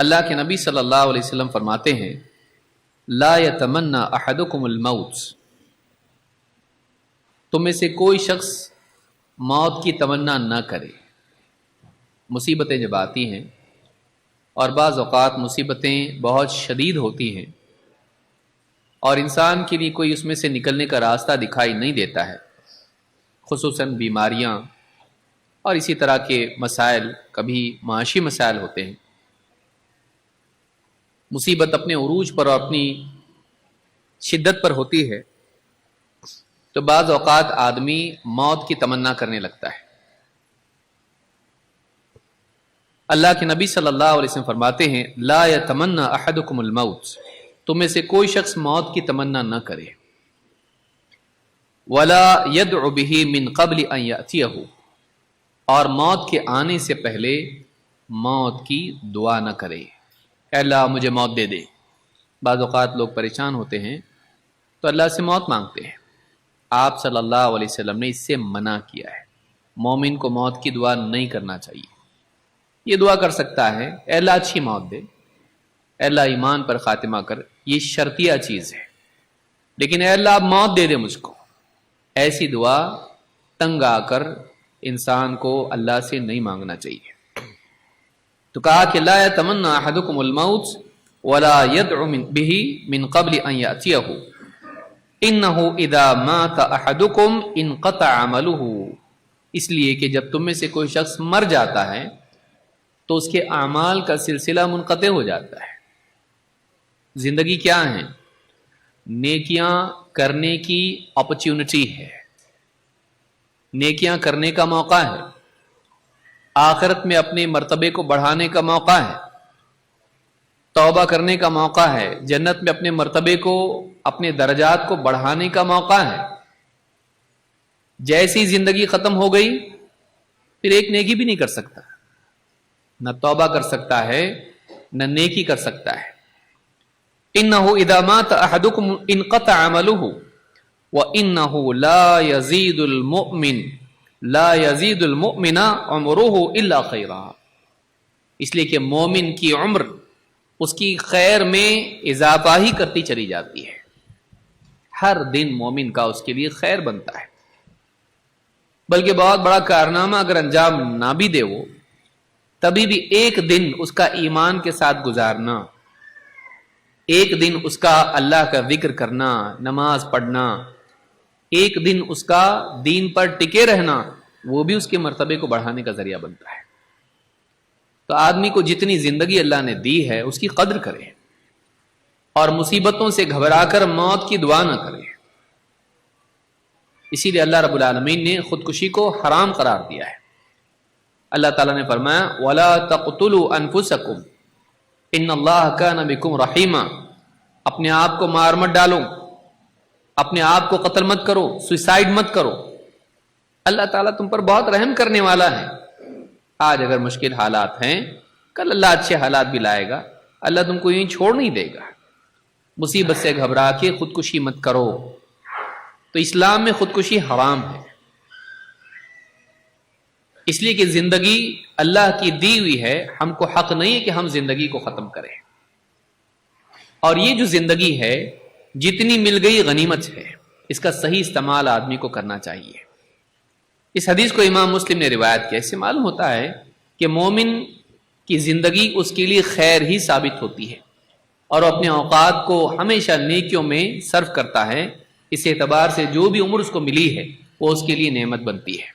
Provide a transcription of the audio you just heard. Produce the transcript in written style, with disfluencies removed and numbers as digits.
اللہ کے نبی صلی اللہ علیہ وسلم فرماتے ہیں لا یتمنى احدکم الموت، تم میں سے کوئی شخص موت کی تمنا نہ کرے۔ مصیبتیں جب آتی ہیں اور بعض اوقات مصیبتیں بہت شدید ہوتی ہیں اور انسان کے لیے کوئی اس میں سے نکلنے کا راستہ دکھائی نہیں دیتا ہے، خصوصاً بیماریاں اور اسی طرح کے مسائل، کبھی معاشی مسائل ہوتے ہیں، مصیبت اپنے عروج پر اور اپنی شدت پر ہوتی ہے تو بعض اوقات آدمی موت کی تمنا کرنے لگتا ہے۔ اللہ کے نبی صلی اللہ علیہ وسلم فرماتے ہیں لا یتمنى احدکم الموت، تم میں سے کوئی شخص موت کی تمنا نہ کرے، ولا يدع به من قبل ان یأتیہ، اور موت کے آنے سے پہلے موت کی دعا نہ کرے، اے اللہ مجھے موت دے دے۔ بعض اوقات لوگ پریشان ہوتے ہیں تو اللہ سے موت مانگتے ہیں، آپ صلی اللہ علیہ وسلم نے اس سے منع کیا ہے۔ مومن کو موت کی دعا نہیں کرنا چاہیے۔ یہ دعا کر سکتا ہے اے اللہ اچھی موت دے، اے اللہ ایمان پر خاتمہ کر، یہ شرطیہ چیز ہے، لیکن اے اللہ اب موت دے دے مجھ کو، ایسی دعا تنگ آ کر انسان کو اللہ سے نہیں مانگنا چاہیے۔ تو کہا کہ لا یتمنى احدکم الموت ولا يدع به من قبل ان یأتیہ انه اذا مات احدکم انقطع عمله، اس لیے کہ جب تم میں سے کوئی شخص مر جاتا ہے تو اس کے اعمال کا سلسلہ منقطع ہو جاتا ہے۔ زندگی کیا ہے؟ نیکیاں کرنے کی اپرچونٹی ہے، نیکیاں کرنے کا موقع ہے، آخرت میں اپنے مرتبے کو بڑھانے کا موقع ہے، توبہ کرنے کا موقع ہے، جنت میں اپنے مرتبے کو، اپنے درجات کو بڑھانے کا موقع ہے۔ جیسی زندگی ختم ہو گئی پھر ایک نیکی بھی نہیں کر سکتا، نہ توبہ کر سکتا ہے نہ نیکی کر سکتا ہے۔ انه اذا مات احدكم انقطع عمله وانه لا يزيد المؤمن عمره الا خيرا، اس لیے کہ مومن کی عمر اس کی خیر میں اضافہ ہی کرتی چلی جاتی ہے، ہر دن مومن کا اس کے لیے خیر بنتا ہے، بلکہ بہت بڑا کارنامہ اگر انجام نہ بھی دے وہ، تبھی بھی ایک دن اس کا ایمان کے ساتھ گزارنا، ایک دن اس کا اللہ کا ذکر کرنا، نماز پڑھنا، ایک دن اس کا دین پر ٹکے رہنا، وہ بھی اس کے مرتبے کو بڑھانے کا ذریعہ بنتا ہے۔ تو آدمی کو جتنی زندگی اللہ نے دی ہے اس کی قدر کرے اور مصیبتوں سے گھبرا کر موت کی دعا نہ کرے۔ اسی لیے اللہ رب العالمین نے خودکشی کو حرام قرار دیا ہے۔ اللہ تعالیٰ نے فرمایا وَلَا تَقْتُلُوا أَنفُسَكُمْ إِنَّ اللَّهَ كَانَ بِكُمْ رَحِيمًا، اپنے آپ کو مار مت ڈالو، اپنے آپ کو قتل مت کرو، سوئسائڈ مت کرو، اللہ تعالیٰ تم پر بہت رحم کرنے والا ہے۔ آج اگر مشکل حالات ہیں کل اللہ اچھے حالات بھی لائے گا، اللہ تم کو یہیں چھوڑ نہیں دے گا۔ مصیبت سے گھبرا کے خودکشی مت کرو۔ تو اسلام میں خودکشی حرام ہے، اس لیے کہ زندگی اللہ کی دی ہوئی ہے، ہم کو حق نہیں ہے کہ ہم زندگی کو ختم کریں، اور یہ جو زندگی ہے جتنی مل گئی غنیمت ہے، اس کا صحیح استعمال آدمی کو کرنا چاہیے۔ اس حدیث کو امام مسلم نے روایت کیا، اس سے معلوم ہوتا ہے کہ مومن کی زندگی اس کے لیے خیر ہی ثابت ہوتی ہے اور اپنے اوقات کو ہمیشہ نیکیوں میں صرف کرتا ہے، اس اعتبار سے جو بھی عمر اس کو ملی ہے وہ اس کے لیے نعمت بنتی ہے۔